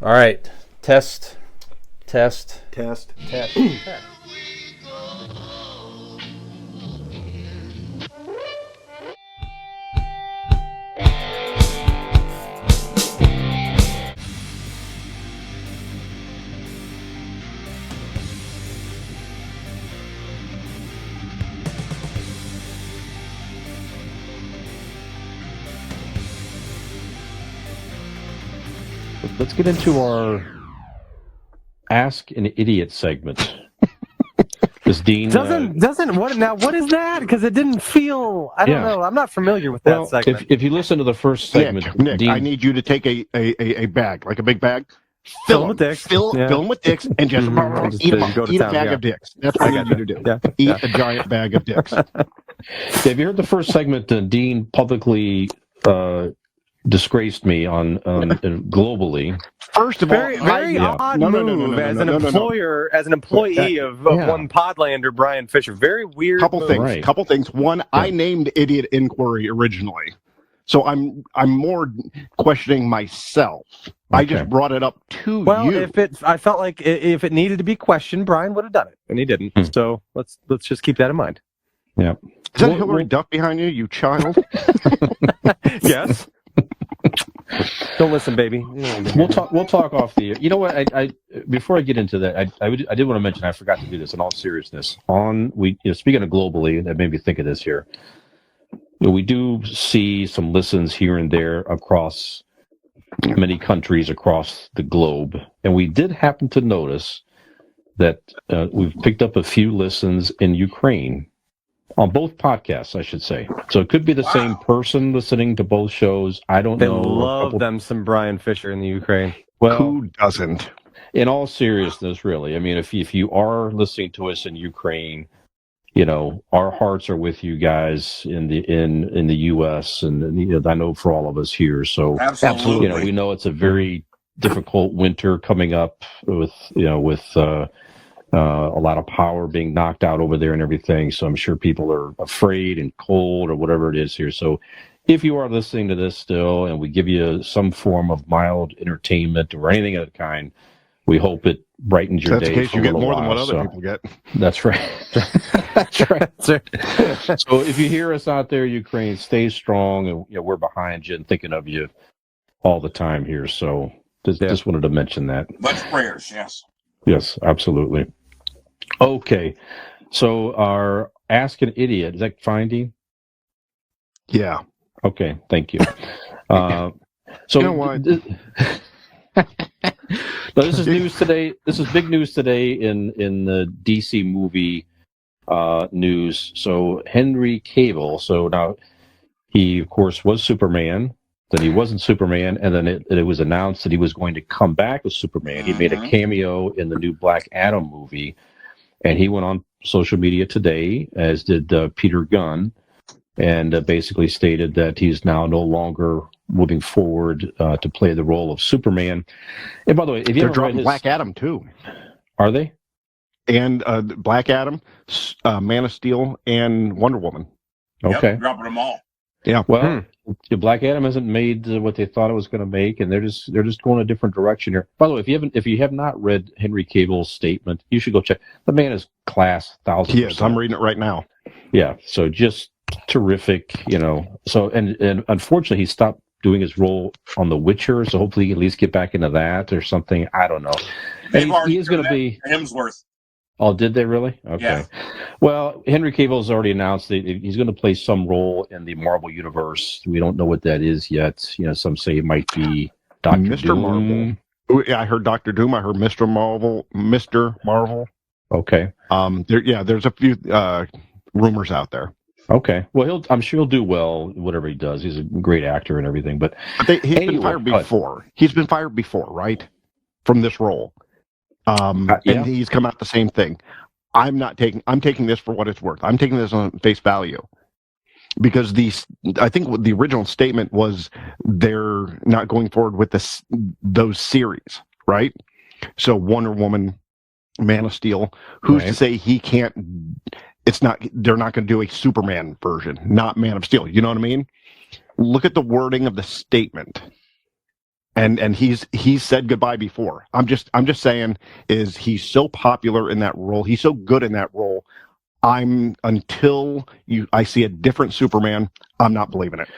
All right. Test. Test. Test. Let's get into our Ask an Idiot segment. Does Dean Doesn't what now? What is that? Because it didn't feel. I don't know. I'm not familiar with that segment. If you listen to the first segment, Nick, Dean, I need you to take a bag, like a big bag, Fill 'em with dicks. fill them with dicks, and just Just eat them go up. to Eat a town, bag yeah. of dicks. That's what I need you to do. Eat a giant bag of dicks. have you heard the first segment? Dean publicly disgraced me on globally. First of all, Very odd move as an employer, as an employee of one Podlander, Brian Fisher. Very weird. Couple move. things. Right. Couple things. One, I named Idiot Inquiry originally, so I'm more questioning myself. Okay. I just brought it up to you. Well, I felt like if it needed to be questioned, Brian would have done it, and he didn't. So let's just keep that in mind. Yeah. Is that Hillary Duff behind you, you child? Yes. Don't listen, baby. We'll talk off the. You know what? I before I get into that, I did want to mention. I forgot to do this. In all seriousness, speaking of globally, that made me think of this here. We do see some listens here and there across many countries across the globe, and we did happen to notice that we've picked up a few listens in Ukraine. On both podcasts, I should say. So it could be the same person listening to both shows. I don't know. They love them some Brian Fisher in the Ukraine. Well, who doesn't? In all seriousness, really. I mean, if you are listening to us in Ukraine, our hearts are with you guys in the U.S. and I know for all of us here. So absolutely, we know it's a very difficult winter coming up with a lot of power being knocked out over there and everything. So I'm sure people are afraid and cold or whatever it is here. So if you are listening to this still and we give you some form of mild entertainment or anything of the kind, we hope it brightens your day. That's in case you get more than what other people get. That's right. That's right. So if you hear us out there, Ukraine, stay strong. And we're behind you and thinking of you all the time here. So just wanted to mention that. Much prayers, yes. Yes, absolutely. Okay, so our Ask an Idiot, is that fine, Dean? Yeah. Okay, thank you. So you know what? This is news today. This is big news today in the DC movie news. So Henry Cavill. So now he, of course, was Superman. Then he wasn't Superman, and then it was announced that he was going to come back as Superman. He made a cameo in the new Black Adam movie, and he went on social media today, as did Peter Gunn, and basically stated that he's now no longer moving forward to play the role of Superman. And by the way, if you they're dropping Black Adam too, are they? And Black Adam, Man of Steel, and Wonder Woman. Okay, dropping them all. Yeah. Well, Black Adam hasn't made what they thought it was going to make, and they're just going a different direction here. By the way, if you have not read Henry Cavill's statement, you should go check. The man is class 1,000%. Yes, I'm reading it right now. Yeah, so just terrific, So and unfortunately, he stopped doing his role on The Witcher, so hopefully he can at least get back into that or something. I don't know. And he is going to be Hemsworth. Oh, did they really? Okay. Yeah. Well, Henry Cavill has already announced that he's going to play some role in the Marvel Universe. We don't know what that is yet. Some say it might be Dr. Mr. Doom. Marvel. Yeah, I heard Dr. Doom. I heard Mr. Marvel. Okay. There's a few rumors out there. Okay. Well, I'm sure he'll do well, whatever he does. He's a great actor and everything. But he's been fired before. He's been fired before, right? From this role. And he's come out the same thing. I'm taking this for what it's worth. I'm taking this on face value. Because I think the original statement was they're not going forward with those series, right? So Wonder Woman, Man of Steel, who's to say he can't, they're not going to do a Superman version, not Man of Steel. You know what I mean? Look at the wording of the statement. and he's said goodbye before. I'm just saying, is he's so popular in that role, he's so good in that role. Until I see a different Superman, I'm not believing it.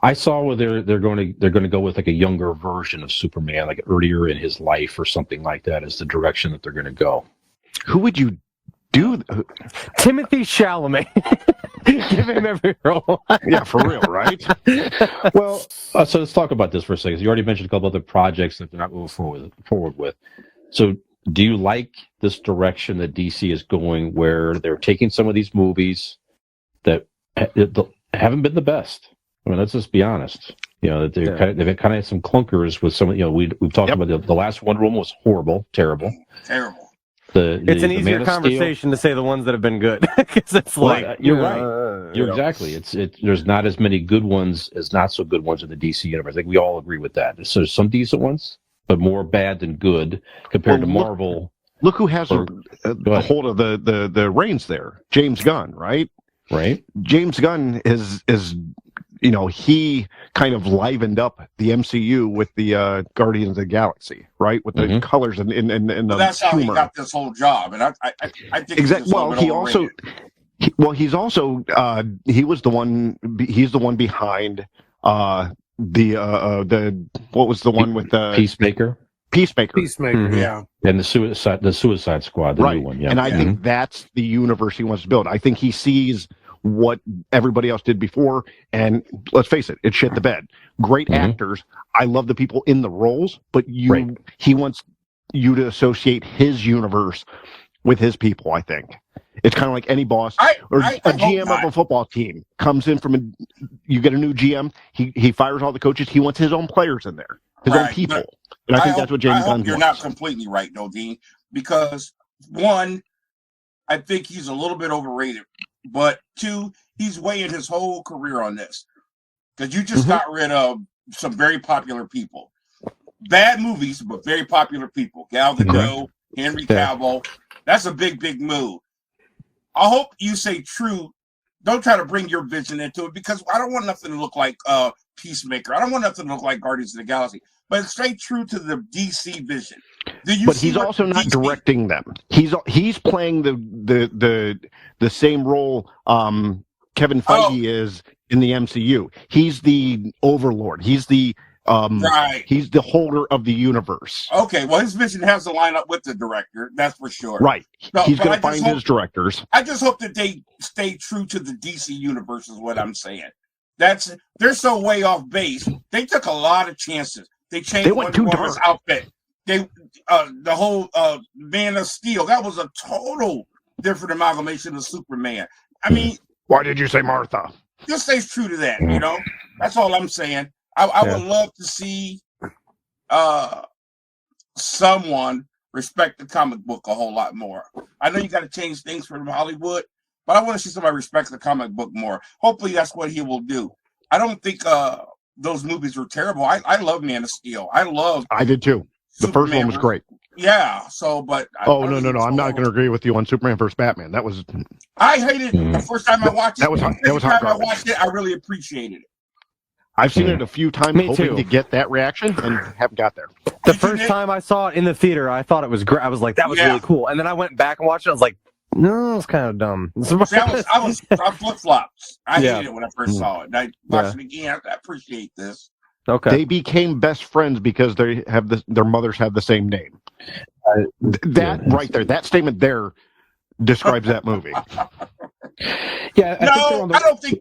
I saw where they're going to go with like a younger version of Superman, like earlier in his life or something like that, is the direction that they're going to go. Who would you do? Timothy Chalamet. Give him every role. Yeah, for real, right? Well, so let's talk about this for a second. You already mentioned a couple other projects that they're not moving forward with. So, do you like this direction that DC is going, where they're taking some of these movies that haven't been the best? I mean, let's just be honest. You know, that they've kind of had some clunkers with some. You know, we've talked about the last Wonder Woman was horrible, terrible. It's an easier conversation to say the ones that have been good, because it's like you're right. You're exactly. There's not as many good ones as not so good ones in the DC universe. I think we all agree with that. So there's some decent ones, but more bad than good compared to Marvel. Look who has a hold of the reins there. James Gunn, right? Right. James Gunn is he kind of livened up the MCU with the Guardians of the Galaxy, right? With the colors and the that's how humor. He got this whole job, and I think exactly. Well, he also he was the one. He's the one behind the what was the one with the Peacemaker, yeah, and the Suicide Squad, the new one, yeah. And I think that's the universe he wants to build. I think he sees what everybody else did before, and let's face it, it shit the bed. Great actors. I love the people in the roles, but he wants you to associate his universe with his people. I think it's kind of like any boss or a GM of a football team comes in you get a new GM. He fires all the coaches. He wants his own players in there, his own people. And I think that's what James Gunn wants. You're not completely right, though, Dean, because one, I think he's a little bit overrated, but two, he's weighing his whole career on this, because you just got rid of some very popular people. Bad movies, but very popular people. Gal Gadot, Henry Cavill. That's a big, big move. I hope you say true. Don't try to bring your vision into it, because I don't want nothing to look like Peacemaker. I don't want nothing to look like Guardians of the Galaxy. But stay true to the DC vision. But he's also not directing them. He's playing the same role Kevin Feige is in the MCU. He's the overlord. He's the he's the holder of the universe. Okay, well, his vision has to line up with the director, that's for sure. Right. So, he's going to find his directors. I just hope that they stay true to the DC universe is what I'm saying. They're so way off base. They took a lot of chances. They changed Wonder Woman's outfit. The whole Man of Steel, that was a total different amalgamation of Superman. I mean, why did you say Martha? Just stays true to that, you know? That's all I'm saying. I would love to see someone respect the comic book a whole lot more. I know you got to change things from Hollywood, but I want to see somebody respect the comic book more. Hopefully that's what he will do. I don't think those movies were terrible. I love Man of Steel. I did too. The first one was great. Yeah. So, but no. I'm not going to agree with you on Superman vs. Batman. That was. I hated it the first time I watched it. That was hard. I watched it, I really appreciated it. I've seen it a few times, hoping to get that reaction, and haven't got there. The first time I saw it in the theater, I thought it was great. I was like, that was really cool. And then I went back and watched it. I was like, no, it's kind of dumb. See, I was flip-flops. I hated it when I first saw it. And I watched it again. I appreciate this. Okay. They became best friends because they have their mothers have the same name. Right there, that statement there describes that movie. Yeah. I don't think.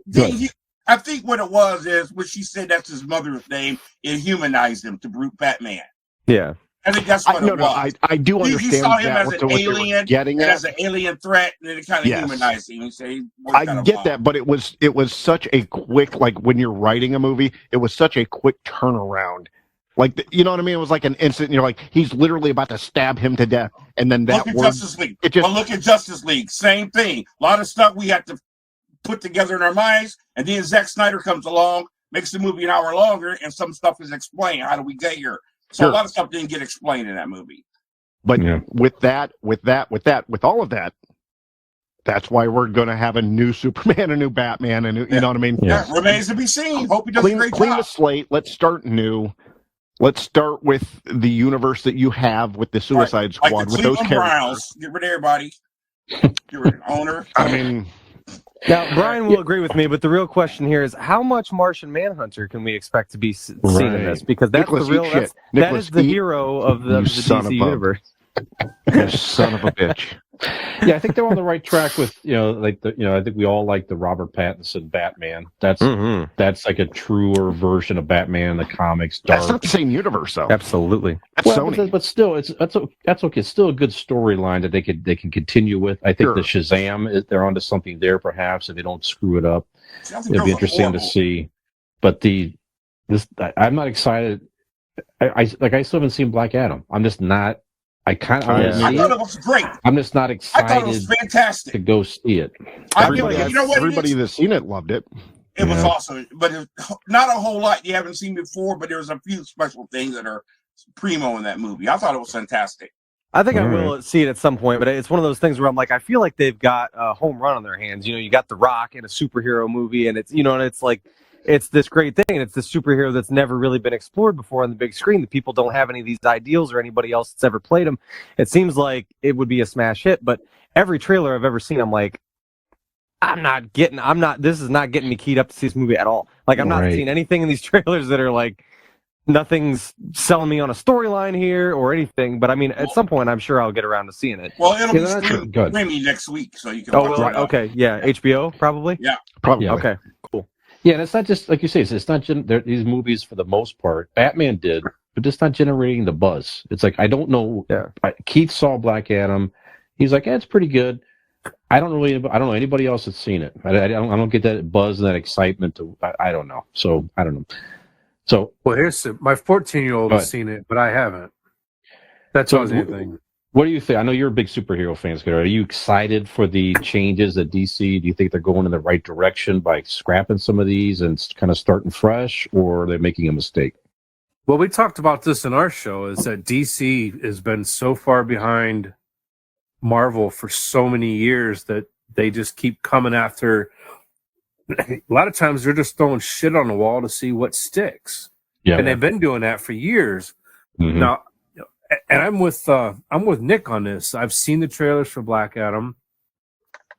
I think what it was is when she said that's his mother's name, it humanized him to brute Batman. Yeah. I think that's what it was. I do understand. He saw him that, as an alien, as an alien threat, and then it kind of humanized him. I get that, but it was such a quick, like when you're writing a movie, it was such a quick turnaround. Like, you know what I mean? It was like an instant, and you're like, he's literally about to stab him to death, and then that look at Justice League. Look at Justice League. Same thing. A lot of stuff we had to put together in our minds, and then Zack Snyder comes along, makes the movie an hour longer, and some stuff is explained. How do we get here? So a lot of stuff didn't get explained in that movie. But with all of that, that's why we're going to have a new Superman, a new Batman, you know what I mean? Yeah, remains to be seen. Hope he does a great job. Clean the slate. Let's start new. let's start with the universe that you have with the Suicide Squad, like the with those Cleveland characters. Browns. Get rid of everybody. Get rid of the owner. I mean, now Brian will agree with me, but the real question here is how much Martian Manhunter can we expect to be seen in this? Because that's Nicholas, the real that is the hero of the DC universe. You son of a bitch. Yeah, I think they're on the right track with I think we all like the Robert Pattinson Batman. That's like a truer version of Batman in the comics. Dark. That's not the same universe, though. Absolutely. That's well, Sony. but still, that's okay. It's still a good storyline that they can continue with. I think the Shazam they're onto something there, perhaps, if they don't screw it up. It'll be interesting to see. But I'm not excited. I still haven't seen Black Adam. I'm just not. I thought it was great. I'm just not excited. I thought it was fantastic to go see it. Everybody that's seen it loved it. It was awesome, but not a whole lot you haven't seen before. But there's a few special things that are primo in that movie. I thought it was fantastic. I think I will see it at some point, but it's one of those things where I'm like, I feel like they've got a home run on their hands. You got The Rock in a superhero movie, and it's like. It's this great thing, and it's this superhero that's never really been explored before on the big screen. The people don't have any of these ideals or anybody else that's ever played them. It seems like it would be a smash hit, but every trailer I've ever seen, I'm like, this is not getting me keyed up to see this movie at all. Like, I'm not seeing anything in these trailers that are like, nothing's selling me on a storyline here or anything, but I mean, at some point, I'm sure I'll get around to seeing it. Well, it'll be streaming next week, so you can watch it. Okay, yeah, HBO, probably? Yeah. Probably. Okay, cool. Yeah, and it's not just like you say. It's not these movies for the most part. Batman did, but it's not generating the buzz. It's like I don't know. Yeah. Keith saw Black Adam. He's like, it's pretty good. I don't know anybody else that's seen it. I don't get that buzz and that excitement. I don't know. So I don't know. So here's my 14-year-old has seen it, but I haven't. That tells you anything. What do you think? I know you're a big superhero fan, Scott. Are you excited for the changes at DC? Do you think they're going in the right direction by scrapping some of these and kind of starting fresh, or are they making a mistake? Well, we talked about this in our show, is that DC has been so far behind Marvel for so many years that they just keep coming after. A lot of times they're just throwing shit on the wall to see what sticks. Yeah. And they've been doing that for years. Mm-hmm. Now, and I'm with Nick on this. I've seen the trailers for Black Adam.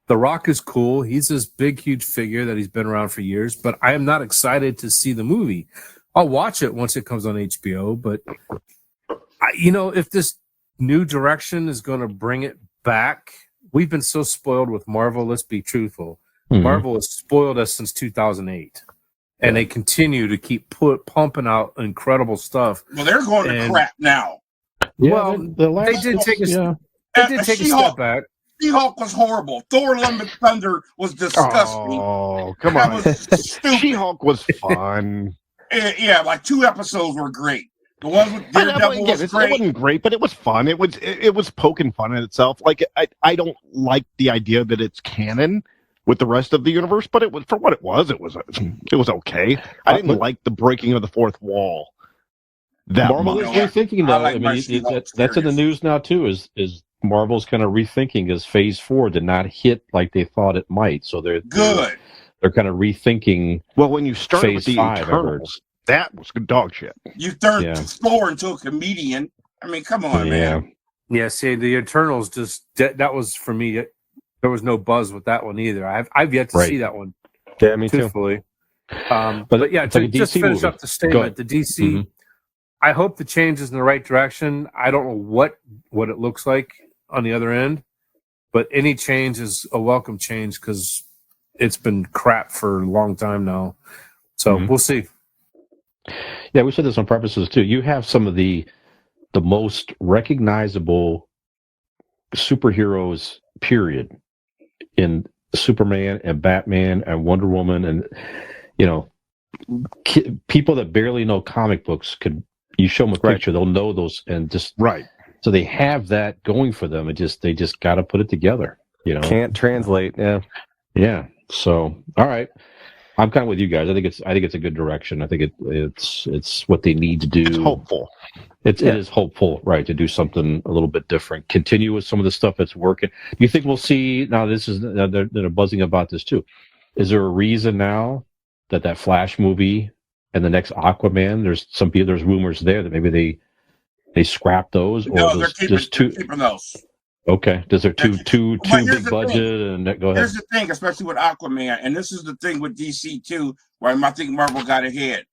The Rock is cool. He's this big, huge figure that he's been around for years, but I am not excited to see the movie. I'll watch it once it comes on HBO, but if this new direction is going to bring it back, we've been so spoiled with Marvel. Let's be truthful. Mm-hmm. Marvel has spoiled us since 2008. And they continue to keep pumping out incredible stuff. Well, they're going to crap now. Yeah, they did take a step back. She-Hulk was horrible. Thor: Love and Thunder was disgusting. Oh, come on. She-Hulk was fun. Yeah, like 2 episodes were great. The ones with Daredevil was great. It wasn't great, but it was fun. It was poking fun at itself. Like I don't like the idea that it's canon with the rest of the universe, but it was for what it was. It was okay. I didn't like the breaking of the fourth wall. Marvel is rethinking though. I mean, that's in the news now too. Is Marvel's kind of rethinking as Phase 4 did not hit like they thought it might. So they're good. They're kind of rethinking. Well, when you started Phase with the Eternals, that was good dog shit. You turned Thor into a comedian. I mean, come on, man. Yeah. See, the Eternals that was for me. There was no buzz with that one either. I've yet to see that one. Yeah, me too. But yeah, to just finish up the statement, the DC. Mm-hmm. I hope the change is in the right direction. I don't know what it looks like on the other end, but any change is a welcome change because it's been crap for a long time now. So we'll see. Yeah, we said this on purposes too. You have some of the most recognizable superheroes, period, in Superman and Batman and Wonder Woman, and people that barely know comic books could. You show them a picture, they'll know those, and just so they have that going for them. They just got to put it together. Can't translate. Yeah. So, all right, I'm kind of with you guys. I think it's a good direction. I think it's what they need to do. It's hopeful. It is hopeful, right? To do something a little bit different. Continue with some of the stuff that's working. Do you think we'll see now? They're buzzing about this too. Is there a reason now that Flash movie and the next Aquaman. There's rumors there that maybe they scrap those, or No, does they're just two? keeping those. Okay, does there two But here's big the budget? thing. And go ahead. Here's the thing, especially with Aquaman, and this is the thing with DC too, where I think Marvel got ahead.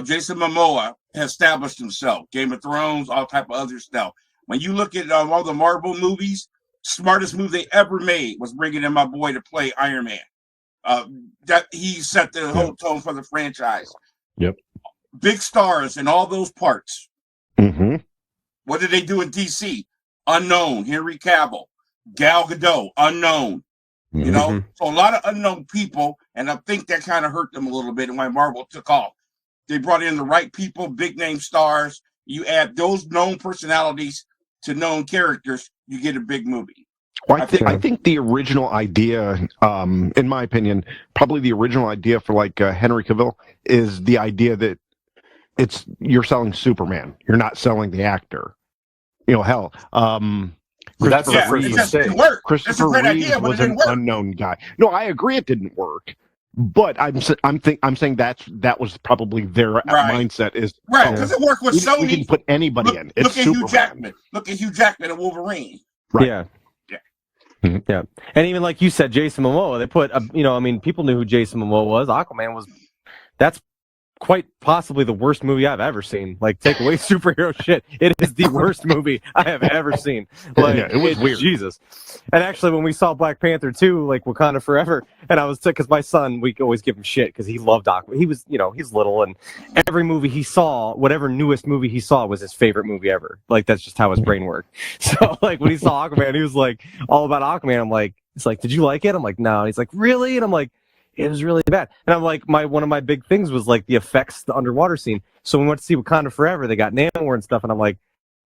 Jason Momoa has established himself. Game of Thrones, all type of other stuff. When you look at all the Marvel movies, smartest move they ever made was bringing in my boy to play Iron Man. That he set the whole tone for the franchise. Yep. Big stars in all those parts. Mm-hmm. What did they do in DC? Unknown. Henry Cavill, Gal Gadot, unknown. You know, so a lot of unknown people, and I think that kind of hurt them a little bit. And when Marvel took off, they brought in the right people, big name stars. You add those known personalities to known characters, you get a big movie. Well, I think the original idea, in my opinion, probably the original idea for like Henry Cavill is the idea that you're selling Superman. You're not selling the actor. You know, hell, That's the first it just mistake. didn't work. Christopher It's a great Reeves idea, but it was an didn't work. unknown guy. No, I agree it didn't work, but I'm saying that was probably their mindset is right because it worked with Sony. We can put anybody in. It's Look at Superman. Hugh Jackman. Look at Hugh Jackman and Wolverine. Right. Yeah. Yeah, and even like you said, Jason Momoa. They put, people knew who Jason Momoa was. Aquaman was. That's quite possibly the worst movie I've ever seen. Like, take away superhero shit, it is the worst movie I have ever seen. Like, it was weird. Jesus. And actually, when we saw Black Panther 2, like Wakanda Forever, and I was sick because my son, we always give him shit because he loved Aquaman. He was, he's little, and every movie he saw, whatever newest movie he saw, was his favorite movie ever. Like, that's just how his brain worked. So, like, when he saw Aquaman, he was like all about Aquaman. I'm like, it's like, did you like it? I'm like, no. And he's like, really? And I'm like, it was really bad. And I'm like, one of my big things was like the effects, the underwater scene. So when we went to see Wakanda Forever, they got Namor and stuff, and I'm like,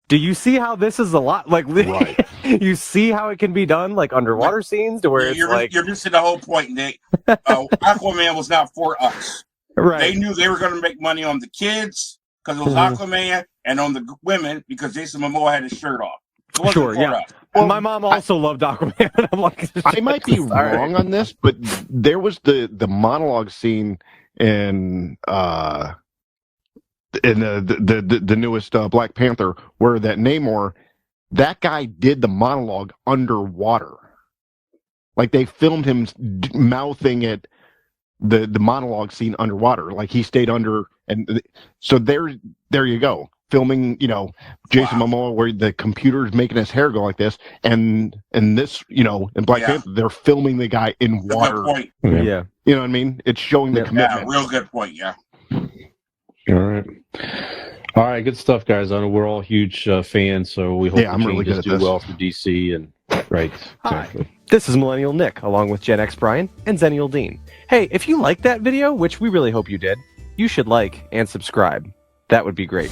do you see how this is a lot? Like, right. You see how it can be done, like underwater scenes, to where you're missing the whole point, Nick. Aquaman was not for us. Right. They knew they were going to make money on the kids because it was Aquaman, and on the women because Jason Momoa had his shirt off. It wasn't sure, for yeah. us. Well, my mom also loved Aquaman. I'm like, I might be wrong on this, but there was the monologue scene in the newest Black Panther where that Namor, that guy did the monologue underwater. Like they filmed him mouthing it, the monologue scene underwater. Like he stayed under, and so there you go. Filming, Jason Momoa, where the computer is making his hair go like this, and this, in Black Panther, they're filming the guy in water. Yeah, you know what I mean? It's showing the commitment. Yeah, real good point. Yeah. All right, good stuff, guys. I know we're all huge fans, so we hope the changes do well for DC. And right, exactly. Hi, this is Millennial Nick, along with Gen X Brian and Zennial Dean. Hey, if you liked that video, which we really hope you did, you should like and subscribe. That would be great.